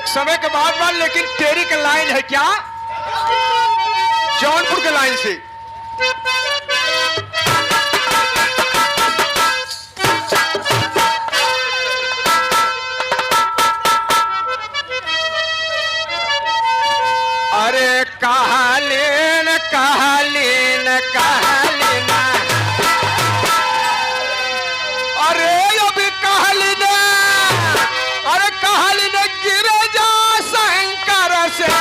एक समय के बाद बात, लेकिन तेरी का लाइन है क्या? जौनपुर के लाइन से। अरे कहलीन कहलीन कहलीन, अरे अभी कहलीन, अरे कहलीन गिरजा शंकर से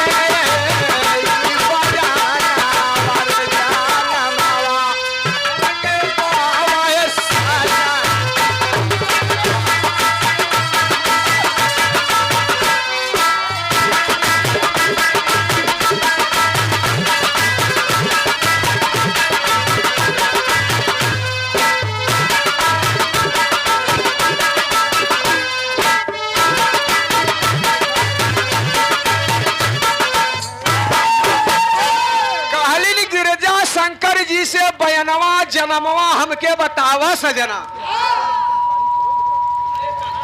से बयनवा जन्मवा हमके बतावा सजना।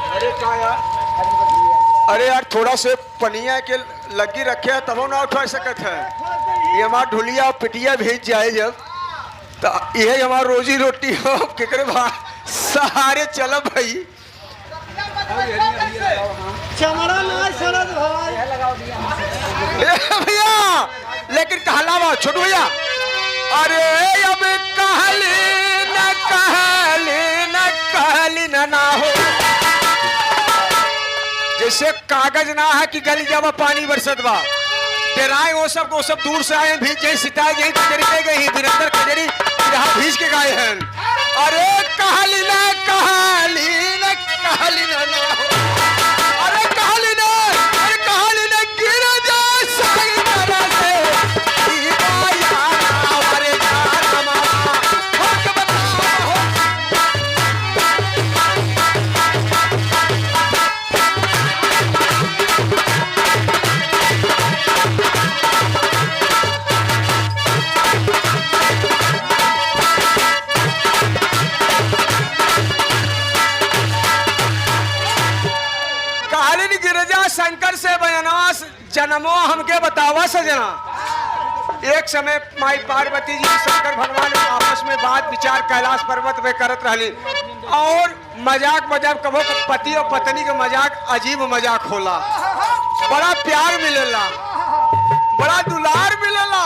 अरे क्या यार, अरे यार थोड़ा से पनिया के लगी रखे तब ना उठा सकत है। ये हमारा ढुलिया पिटिया भेज जाए जब तो ये हमारा रोजी रोटी हो केकरे सहारे चलब भाई। भैया लेकिन कहलावा छोटू भैया, अरे अब कहली न कहली न कहली ना हो, जैसे कागज ना है कि गली जब पानी बरसत बा तेराए वो सब दूर से आए भीज जाए सिताए जाए कजरी गई धीरेन्द्र कजरी यहाँ भीज के गाए हैं। अरे कहली न कहली न कहली ना हो, अरे कहली न गिर जा सागर से शंकर से बयनवा जन्मो हमके बतावा सजना। एक समय माई पार्वती जी शंकर भगवान आपस में बात विचार कैलाश पर्वत पे करत रहली और मजाक कबो पति और पत्नी के मजाक अजीब मजाक होला, बड़ा प्यार मिलेला, बड़ा दुलार मिलेला।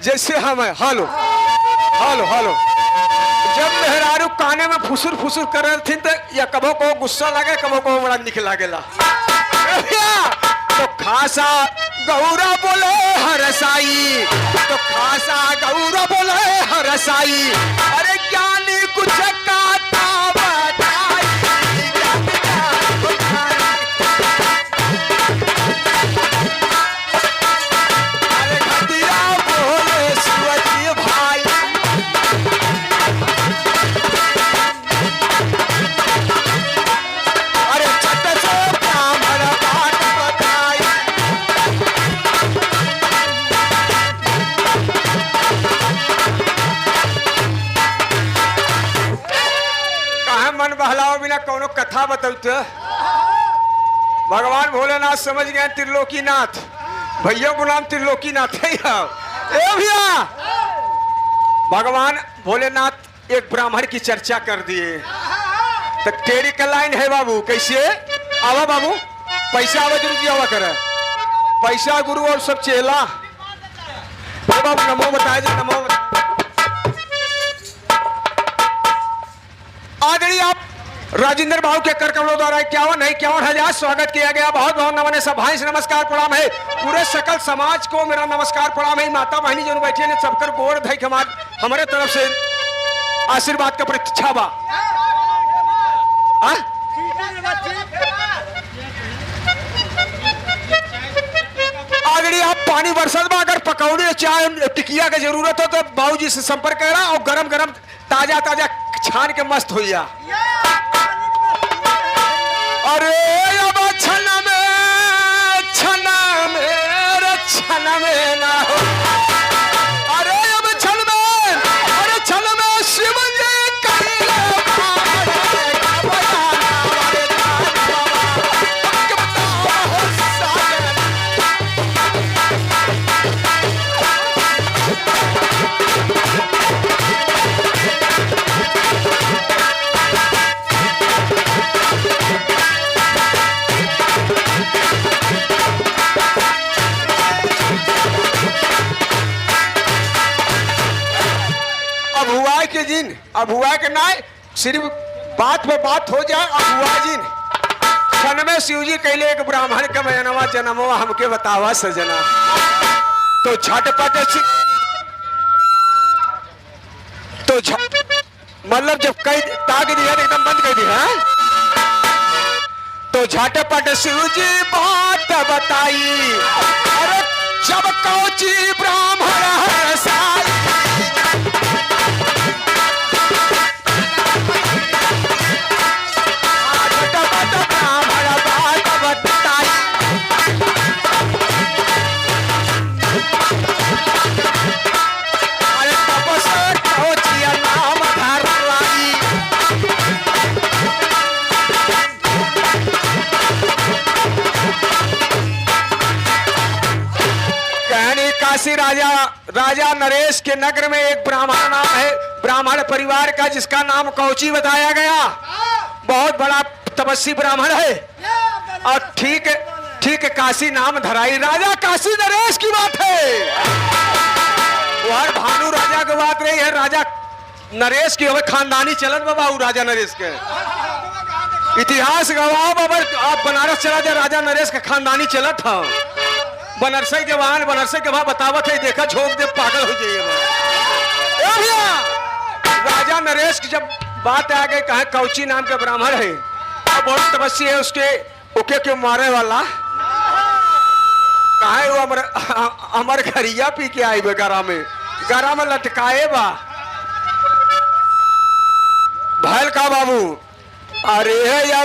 जैसे हम है हेलो हेलो हेलो, जब मेहरारू काने में फुसुर फुसुर कर रहे थे तो या कबो को गुस्सा लगे कबो को बड़ा निक लागेला। तो खासा गौरा बोले हरसाई, तो खासा गौरा बोले हरसाई, अरे ज्ञानी कुछ काटा बताई। अरे खतिया बोले शिवजी भाई, बहलाओ बिना कौनो कथा बताते। भगवान भोलेनाथ समझ गए त्रिलोकीनाथ, भैया गुलाम त्रिलोकीनाथ है। ए भैया भगवान भोलेनाथ एक ब्राह्मण की चर्चा कर दिए तो तेरी का लाइन है बाबू, कैसे आवा बाबू, पैसा आवा जरूर आवा करे, पैसा गुरु और सब चेला। बाबू नमो बताए जी, नमो आदरणीय आप राजेंद्र बाबू के कर कमलों द्वारा 51,000 स्वागत किया गया। बहुत बहुत नमन है, सब भाई से नमस्कार प्रणाम है, पूरे सकल समाज को मेरा नमस्कार प्रणाम है। माता बहनी जो बैठे ने सबकर गोड़ धई के हमारे तरफ से आशीर्वाद का प्रतीक्षा बा। आगड़ी आप पानी बरसत बा, अगर पकौड़ी चाय टिकिया की जरूरत हो तो बाबूजी से संपर्क करा और गरम गरम ताजा ताजा छान के मस्त हो जा। अरे अब छना में ना हो, अरे अब छन में शिव जी कहिला अब हुआ कि नहीं सिर्फ बात पे बात हो जाए। अब हुआ जी क्षण में शिव जी कहले एक ब्राह्मण के मयनवा जन्मवा हमके बतावा सजना। तो झटपट तो मतलब जब कई ताक दिया एकदम बंद कर दिया। तो झटपट शिव जी बात बताई। अरे जब कौची ब्राह्मण हरसाई। झटपट ब्राह्मण बात बताई। अरे तपस कौचिया नाम धरलाई। काशी राजा नरेश के नगर में एक ब्राह्मण नाम है, ब्राह्मण परिवार का, जिसका नाम कौची बताया गया। बहुत बड़ा तपस्वी ब्राह्मण है और ठीक काशी नाम धराई। राजा काशी नरेश की बात है, वह भानु राजा की बात नहीं है। राजा नरेश की खानदानी चलन बाबा राजा नरेश के इतिहास गवाह बाबा। आप बनारस चला जाए, राजा नरेश का खानदानी चलत था। बनारस के वहां बतावत है, देखा झोंक दे पागल हो जाइए। राजा नरेश की जब बात आ गई, कहा कौची नाम का ब्राह्मण है और बहुत तपस्वी है, उसके ओके के मारे वाला कहा है वो अमर घरिया पी के आई बे गरा में लटकाए बा। भैल का बाबू अरे या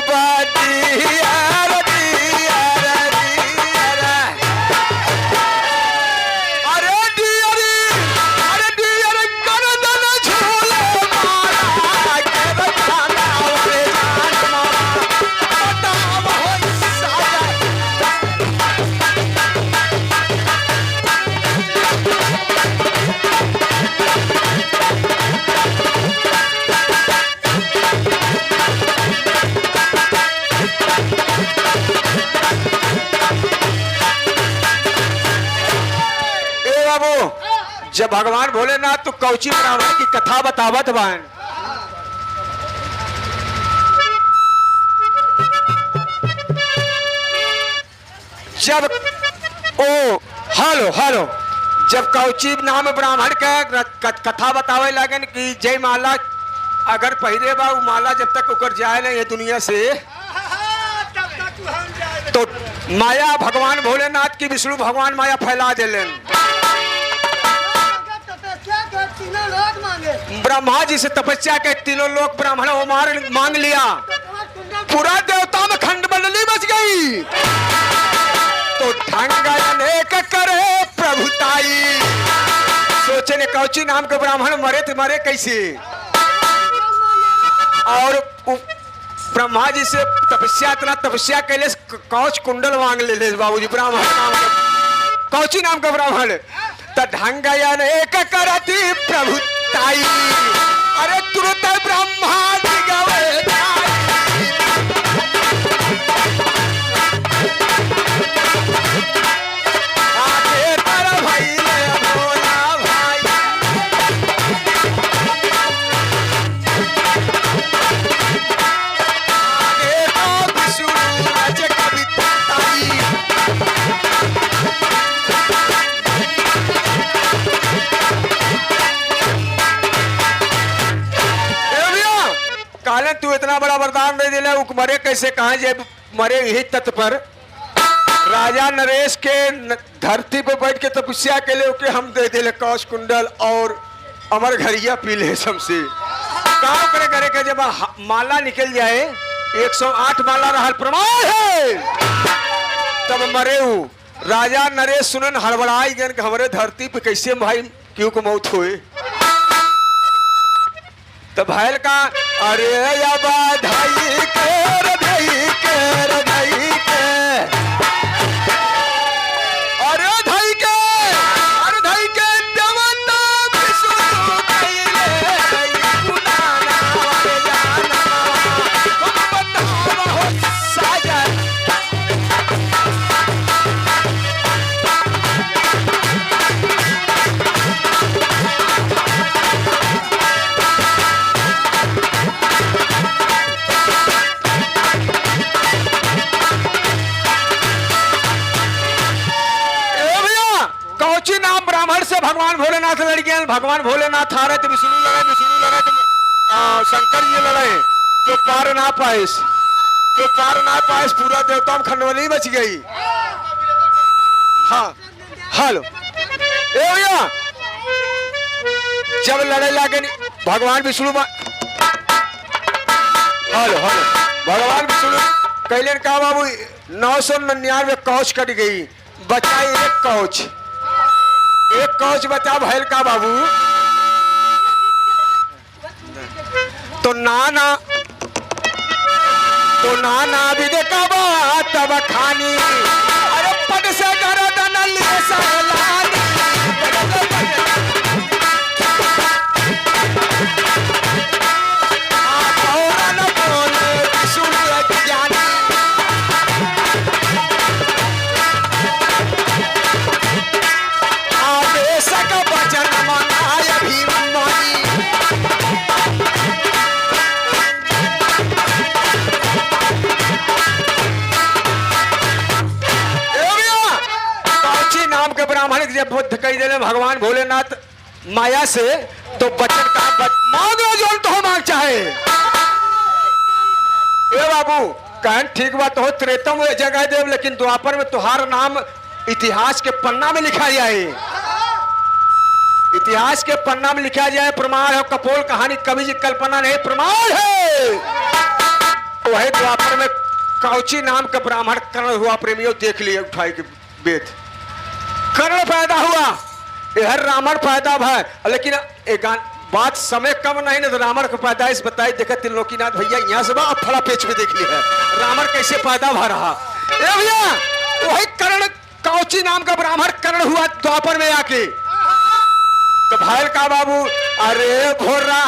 जब भगवान भोलेनाथ तो कौची ब्राह्मण की कथा बतावत बान। जब हेलो जब कौची नाम ब्राह्मण का कथा बतावे लगन कि जय माला अगर पहिरे बा माला जब तक उकर जाए ना ये दुनिया से, तो माया भगवान भोलेनाथ की विष्णु भगवान माया फैला देलन। ब्रह्मा जी से तपस्या के तीनों लोग ब्राह्मण मार मांग लिया, पूरा देवता में खंड मंडली बच गई। तो ढंग करे प्रभुताई, सोचे ने कौची नाम के ब्राह्मण मरे तो मरे कैसे। और ब्रह्मा जी से इतना तपस्या कैले कौच कुंडल मांग ले बाबूजी ब्राह्मण नाम का कौची नाम का ब्राह्मण। तो ढंग करती प्रभुताई। अरे तुरंत ब्रह्मा जी गवे आगे तर भाई भोला भाई। आगे तो विष्णु कविताई। काले तू इतना बड़ा वरदान दे दिला, मरे कैसे कहा जब मरे यही तत्व पर। राजा नरेश के धरती पे बैठ के तपस्या के लिए हम दे दिले कौश कुंडल और अमर घरिया पी ले शमशी। काम करे करे के जब माला निकल जाए 108 माला रहल प्रमाण है, तब मरे राजा नरेश सुनन हड़बड़ाई गन कि हमारे धरती पे कैसे भाई क्यों को मौत हुए। तो भैल का अरे या बधाई के रधाई के रधाई के अरे धाई के अरे धाई के देवता विष्णु कैले गुनाना वाले जाना तुम बताओ हो साजन। भोलेनाथ लड़ गए। भगवान भोलेनाथ आ रहे तो विष्णु लड़े तो शंकर जी लड़े, जो पार ना पाए पूरा देवता में खंडवली बच गई। हाँ हेलो ए भैया, जब लड़े लगे भगवान विष्णु भगवान विष्णु कैले कहा बाबू 999 कौच कट गई, बचा एक कौच बचा भैल का बाबू। तो नाना विद का बात तब खानी, अरे पट से करो दनल सलानी। जब कही दे भगवान भोलेनाथ माया से तो बचन का मांग लो जो तो मांग चाहे। ए बाबू कहन ठीक बात हो, त्रेता में जगह देव, लेकिन द्वापर में तुहार नाम इतिहास के पन्ना में लिखा जाए, इतिहास के पन्ना में लिखा जाए। प्रमाण है, कपोल कहानी कवि जी कल्पना नहीं, प्रमाण है। वही द्वापर में कौची नाम का ब्राह्मण कर्ण हुआ। प्रेमियों देख लिए उठाई के वेद, कर्ण पैदा हुआ, हर रावण पैदा है। लेकिन एक बात समय कम नहीं ना, तो रावण को पैदाइश बताई देखा त्रिलोकीनाथ भैया यहाँ से अब फड़ा पेच में देख लिया है रावण कैसे पैदा भा रहा। ए भैया वही कर्ण कौची नाम का ब्राह्मण कर्ण हुआ द्वापर में आके। तो भाई का बाबू अरे भोरा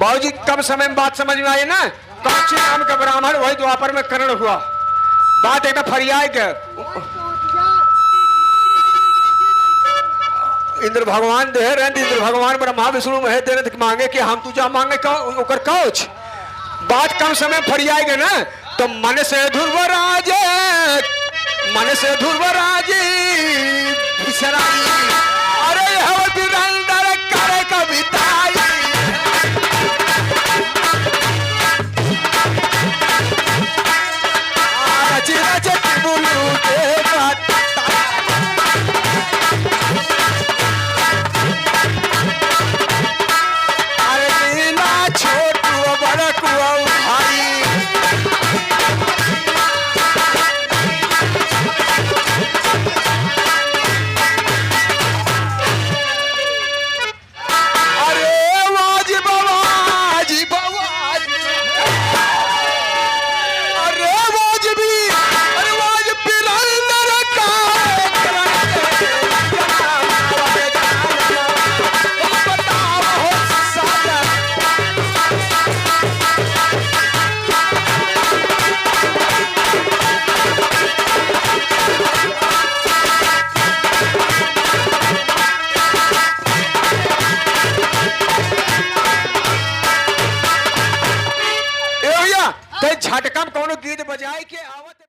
बाबूजी कम समय में बात समझ में आई ना। कौची नाम का ब्राह्मण वही द्वापर में कर्ण हुआ। बात एक फरियाद के इंद्र भगवान दे रहे, इंद्र भगवान ब्रह्मा विष्णु महेश दे रहे मांगे कि हम तुझा मांगे ओकर कौच। बात कम समय फरियाएगे ना, तो मन से ध्रुवराज